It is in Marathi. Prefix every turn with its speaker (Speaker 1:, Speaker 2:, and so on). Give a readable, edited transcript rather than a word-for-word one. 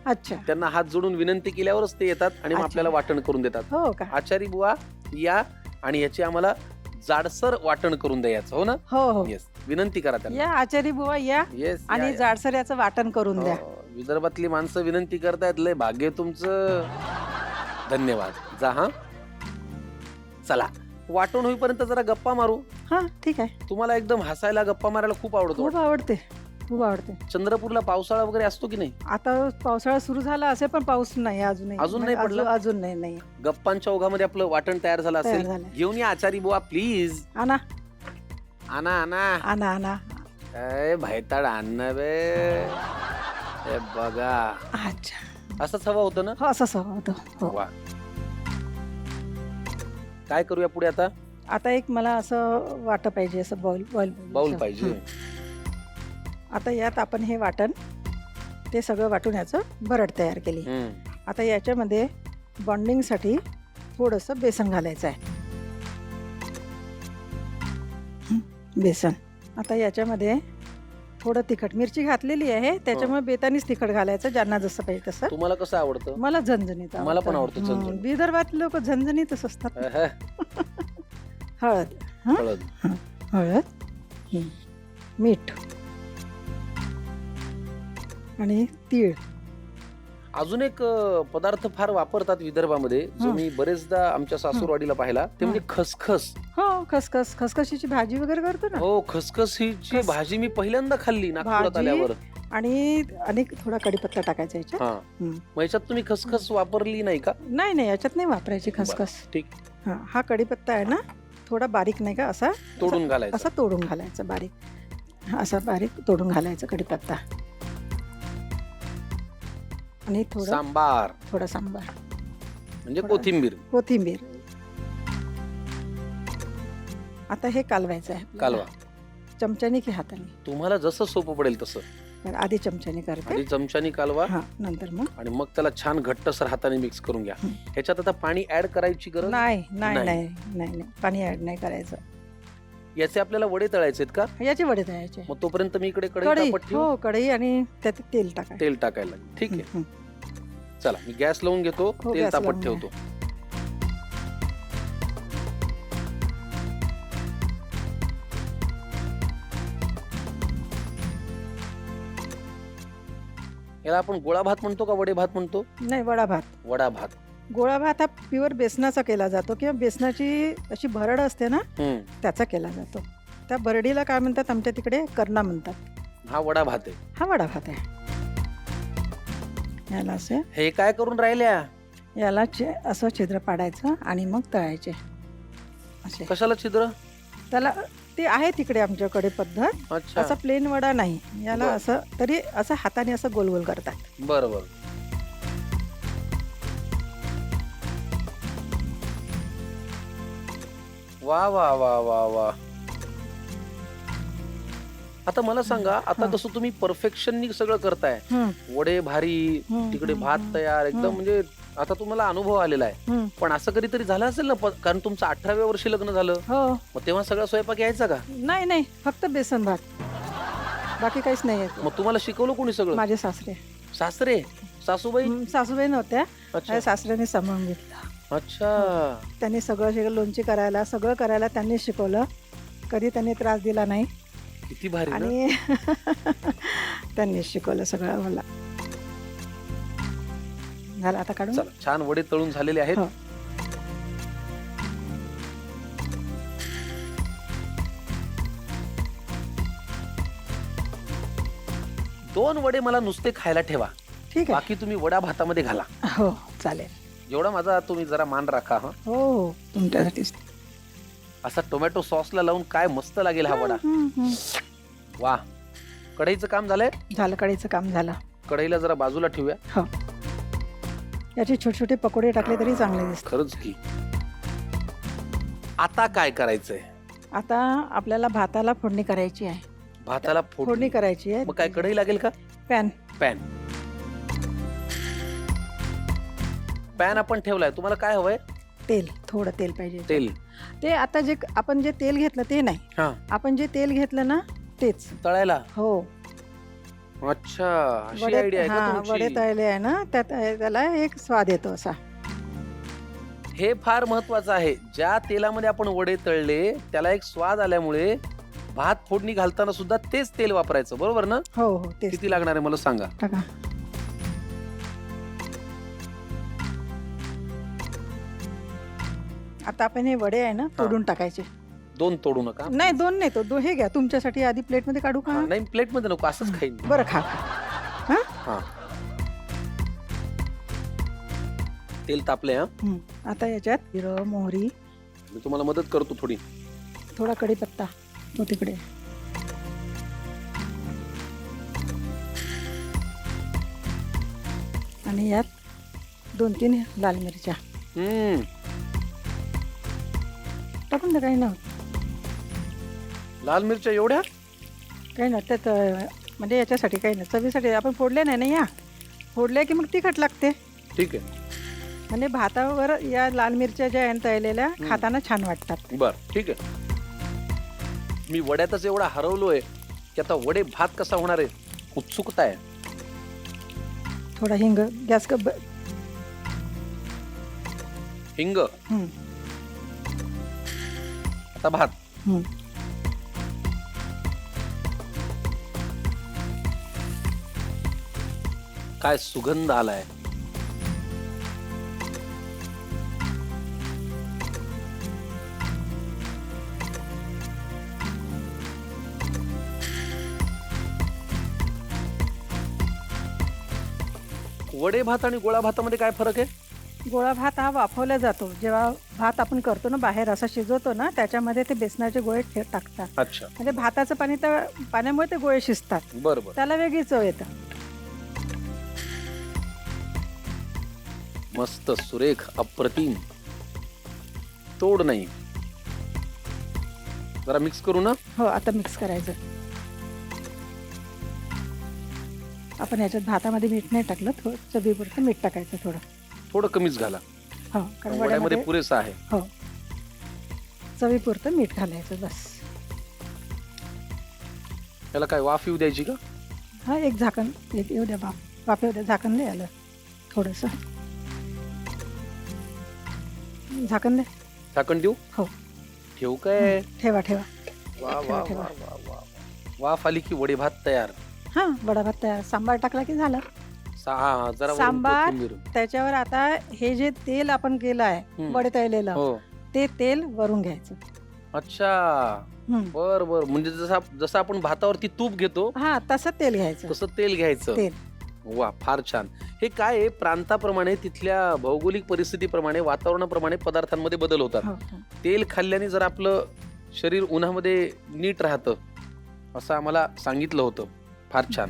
Speaker 1: अच्छा.
Speaker 2: त्यांना हात जोडून विनंती केल्यावरच ते येतात आणि मग
Speaker 1: अच्छा.
Speaker 2: आपल्याला वाटण करून देतात.
Speaker 1: हो का?
Speaker 2: आचारी बुवा या आणि याची आम्हाला जाडसर वाटण करून द्यायचं, हो ना?
Speaker 1: हो हो.
Speaker 2: येस, विनंती करा त्यांना.
Speaker 1: या आचारी बुवा या
Speaker 2: येस,
Speaker 1: आणि जाडसर याचं वाटण करून द्या.
Speaker 2: विदर्भातली माणसं विनंती करतायत, लय भाग्य तुमचं. धन्यवाद. जा हा. चला, वाटण होईपर्यंत जरा गप्पा मारू.
Speaker 1: हा ठीक आहे.
Speaker 2: तुम्हाला एकदम हसायला, गप्पा मारायला खूप आवडतो
Speaker 1: खूप
Speaker 2: वाटतं.
Speaker 1: आवडते, खूप आवडते.
Speaker 2: चंद्रपूरला पावसाळा वगैरे असतो की नाही?
Speaker 1: आता पावसाळा सुरू झाला असेल पण पाऊस नाही अजूनही.
Speaker 2: अजून नाही पडला?
Speaker 1: अजून नाही.
Speaker 2: गप्पांच्या ओघामध्ये आपलं वाटण तयार झालं
Speaker 1: तयार
Speaker 2: असेल.
Speaker 1: झालंय.
Speaker 2: घेऊन या आचारी बुवा प्लीज.
Speaker 1: आणा
Speaker 2: आणा आणा.
Speaker 1: आणा आणा.
Speaker 2: काय भायताड अन्न बे. हे बघा,
Speaker 1: अच्छा.
Speaker 2: असंच हवं होतं ना?
Speaker 1: हो असं होतं. हो.
Speaker 2: वा. काय करूया पुढे आता?
Speaker 1: आता एक मला असं वाटं पाहिजे, असं
Speaker 2: बाउल पाहिजे.
Speaker 1: आता यात आपण हे वाटण ते सगळं वाटून याचं भरड तयार केली. आता याच्यामध्ये बॉन्डिंगसाठी थोडंसं बेसन घालायचं आहे. बेसन. आता याच्यामध्ये थोडं तिखट मिरची घातलेली आहे, त्याच्यामुळे बेतानीच तिखट घालायचं, ज्यांना जसं पाहिजे तसं.
Speaker 2: तुम्हाला कसं आवडतं?
Speaker 1: मला झणझणीत
Speaker 2: मला पण आवडतं झणझणीत.
Speaker 1: विदर्भात लोक झणझणीतच असतात. हळद.
Speaker 2: हळद.
Speaker 1: हळद, मीठ आणि तीळ.
Speaker 2: अजून एक पदार्थ फार वापरतात विदर्भामध्ये, जो मी बरेचदा आमच्या सासूरवाडीला पाहिला, ते म्हणजे खसखस.
Speaker 1: हो, खसखशीची भाजी वगैरे करतो ना.
Speaker 2: हो, खसखशीची भाजी मी पहिल्यांदा खाल्ली नागपुरात आल्यावर.
Speaker 1: आणि थोडा कढीपत्ता टाकायचा याच्यात.
Speaker 2: मग याच्यात तुम्ही खसखस वापरली नाही का?
Speaker 1: नाही याच्यात नाही वापरायची खसखस.
Speaker 2: ठीक.
Speaker 1: हा कढीपत्ता आहे ना, थोडा बारीक नाही का, असा
Speaker 2: तोडून घालायचा.
Speaker 1: असा तोडून घालायचा बारीक. असा बारीक तोडून घालायचा कढीपत्ता. आणि थोडा सांबार
Speaker 2: म्हणजे कोथिंबीर.
Speaker 1: आता हे कालवायचं आहे.
Speaker 2: कालवा.
Speaker 1: चमच्याने की हाताने?
Speaker 2: तुम्हाला जसं सोपं पडेल तसं.
Speaker 1: आधी चमच्याने करते.
Speaker 2: आधी चमच्याने कालवा,
Speaker 1: नंतर मग,
Speaker 2: आणि मग त्याला छान घट्टसर हाताने मिक्स करून घ्या. ह्याच्यात आता पाणी ऍड करायची गरज
Speaker 1: नाही, पाणी ऍड नाही करायचं.
Speaker 2: याचे आपल्याला वडे तळायचे का?
Speaker 1: याचे वडे तळायचे.
Speaker 2: मग तोपर्यंत मी इकडे
Speaker 1: कढई आणि त्यात तेल
Speaker 2: टाकायला. ठीक आहे. चला, मी गॅस लावून घेतो, तेल तापत ठेवतो. याला आपण गोळा भात म्हणतो का वडे भात म्हणतो?
Speaker 1: नाही, वडा भात.
Speaker 2: वडा भात.
Speaker 1: गोळा भात हा प्युअर बेसनाचा केला जातो, किंवा बेसनाची अशी भरड असते ना, त्याचा केला जातो. त्या भरडीला काय म्हणतात आमच्या तिकडे? कर्णा म्हणतात.
Speaker 2: हा वडा भात आहे.
Speaker 1: हा वडा भात आहे. याला असे,
Speaker 2: हे काय करून राहिल्या?
Speaker 1: याला असं छिद्र पाडायचं आणि मग तळायचे असे.
Speaker 2: कशाला छिद्र?
Speaker 1: त्याला ते आहे तिकडे आमच्याकडे पद्धत. असा प्लेन वडा नाही, याला असं तरी असं हाताने असं गोल गोल करतात.
Speaker 2: बरोबर. वा वा वा वा वा. आता मला सांगा, आता जसं तुम्ही परफेक्शननी सगळं करताय, वडे भारी, तिकडे भात तयार, एकदम म्हणजे आता तुम्हाला अनुभव आलेला आहे. पण असं कधीतरी झालं असेल ना, कारण तुमचं 18व्या वर्षी लग्न झालं.
Speaker 1: हो.
Speaker 2: मग तेव्हा सगळा स्वयंपाक यायचा का?
Speaker 1: नाही, फक्त बेसन भात, बाकी काहीच नाही.
Speaker 2: मग तुम्हाला शिकवलं कोणी सगळं?
Speaker 1: माझे सासरे.
Speaker 2: सासूबाई
Speaker 1: नव्हत्या, सासऱ्याने सांभाळून घेतलं.
Speaker 2: अच्छा.
Speaker 1: त्यांनी सगळं लोणची करायला, सगळं करायला त्यांनी शिकवलं. कधी त्यांनी त्रास दिला नाही.
Speaker 2: किती भारी.
Speaker 1: आणि त्यांनी शिकवलं सगळं मला. झालं आता काढून.
Speaker 2: छान वडे तळून झालेले आहेत. दोन वडे मला नुसते खायला ठेवा.
Speaker 1: ठीक आहे.
Speaker 2: बाकी तुम्ही वडा भातामध्ये घाला.
Speaker 1: हो चालेल.
Speaker 2: एवढा माझा तुम्ही जरा मान राखा.
Speaker 1: हो, तुमच्यासाठीच.
Speaker 2: असा टोमॅटो सॉसला लावून काय मस्त लागेल हा वडा. वा. कढईचं काम झालंय?
Speaker 1: झालं, कढईचं काम झालं.
Speaker 2: कढईला जरा बाजूला ठेवूया.
Speaker 1: हो. याचे छोटे छोटे पकोडे टाकले तरी चांगले दिसतात.
Speaker 2: खरंच की. आता काय करायचंय?
Speaker 1: आता आपल्याला भाताला फोडणी करायची आहे.
Speaker 2: भाताला
Speaker 1: फोडणी करायची आहे.
Speaker 2: मग काय कढई लागेल का? पॅन आपण ठेवलाय. तुम्हाला काय हवंय?
Speaker 1: तेल, थोडं तेल पाहिजे.
Speaker 2: तेल.
Speaker 1: ते आता आपण जे तेल घेतलं ते नाही, आपण जे तेल घेतलं ना तेच
Speaker 2: तळायला.
Speaker 1: हो.
Speaker 2: अच्छा, अशी
Speaker 1: वडे
Speaker 2: आयडिया आहे का
Speaker 1: वडे
Speaker 2: तुमची?
Speaker 1: तळले आहे ना त्याला एक स्वाद येतो असा.
Speaker 2: हे फार महत्वाचं आहे. ज्या तेलामध्ये आपण वडे तळले त्याला एक स्वाद आल्यामुळे भात फोडणी घालताना सुद्धा तेच तेल वापरायचं, बरोबर ना?
Speaker 1: हो हो तेच
Speaker 2: किती लागणार आहे मला सांगा?
Speaker 1: टाका. आता आपण हे वडे आहे ना तोडून टाकायचे.
Speaker 2: 2 तोडू नका.
Speaker 1: नाही 2 नाही तो हे घ्या तुमच्यासाठी आधी प्लेट मध्ये काढू का?
Speaker 2: हा, नाही प्लेट मध्ये नको, असंच खाईन मी.
Speaker 1: बरं खा. हा
Speaker 2: हा. तेल तापले हा.
Speaker 1: आता याच्यात जिरं मोहरी
Speaker 2: मी तुम्हाला मदत करतो थोडी.
Speaker 1: थोडा कढीपत्ता तो तिकडे. आणि यात 2-3 लाल मिरच्या टाकून द्या. काही ना
Speaker 2: लाल मिरच्या एवढ्या?
Speaker 1: काही ना त्यात म्हणजे याच्यासाठी काही नाही, चवीसाठी आपण फोडले नाही ना या फोडल्या की मग तिखट लागते.
Speaker 2: ठीक आहे.
Speaker 1: म्हणजे भातावर या लाल मिरच्या ज्या आहेत तळलेल्या खाताना छान वाटतात.
Speaker 2: बर ठीक आहे. मी वड्यातच एवढा हरवलोय की आता वडे भात कसा होणार आहे उत्सुकता आहे.
Speaker 1: थोडा हिंग गॅस
Speaker 2: हिंग. आता भात. काय सुगंध आलाय. वडे भात आणि गोळा भातामध्ये काय फरक आहे?
Speaker 1: गोळा भात हा वाफवला जातो. जेव्हा भात आपण करतो ना बाहेर असा शिजवतो ना त्याच्यामध्ये ते बेसनाचे गोळे टाकतात.
Speaker 2: अच्छा.
Speaker 1: म्हणजे भाताचं पाणी तर पाण्यामुळे ते गोळे शिजतात.
Speaker 2: बरोबर.
Speaker 1: त्याला वेगळी चव येतं.
Speaker 2: मस्त सुरेख अप्रतिम. तोड नाही. जरा मिक्स करू ना.
Speaker 1: हो आता मिक्स करायचं. आपण याच्यात भातामध्ये मीठ नाही टाकलं, थोडं चवीपुरतं मीठ टाकायचं.
Speaker 2: थोडं कमीच घाला.
Speaker 1: हो कारण
Speaker 2: वड्यामध्ये पुरेसं आहे.
Speaker 1: हो चवीपुरतं मीठ घालायचं बस.
Speaker 2: याला काय वाफ येऊ द्यायची का?
Speaker 1: हा एक झाकण एक येऊ द्या. वाफ येऊ द्या. झाकण नाही आलं थोडंसं. झाकण दे.
Speaker 2: झाकण देऊ?
Speaker 1: हो
Speaker 2: ठेवू काय?
Speaker 1: ठेवा ठेवा.
Speaker 2: वा वा
Speaker 1: ठेवा.
Speaker 2: वा वा वा. वाफ आली की वडे भात तयार.
Speaker 1: हा वडा भात तयार. सांबार टाकला की झालं.
Speaker 2: जरा वरून
Speaker 1: सांबार.
Speaker 2: कोथिंबीर.
Speaker 1: त्याच्यावर आता हे जे तेल आपण केलं आहे वडे तळलेलं
Speaker 2: हो.
Speaker 1: ते तेल वरून घ्यायचं.
Speaker 2: अच्छा. बर बर. म्हणजे जसं आपण भातावरती तूप घेतो
Speaker 1: हा तसं तेल घ्यायचं.
Speaker 2: तसं तेल घ्यायचं.
Speaker 1: तेल.
Speaker 2: वा फार छान. हे काय आहे, प्रांताप्रमाणे तिथल्या भौगोलिक परिस्थितीप्रमाणे वातावरणाप्रमाणे पदार्थांमध्ये बदल होतात.
Speaker 1: हो, हो.
Speaker 2: तेल खाल्ल्याने जर आपलं शरीर उन्हामध्ये नीट राहतं असं आम्हाला सांगितलं होतं. फार छान.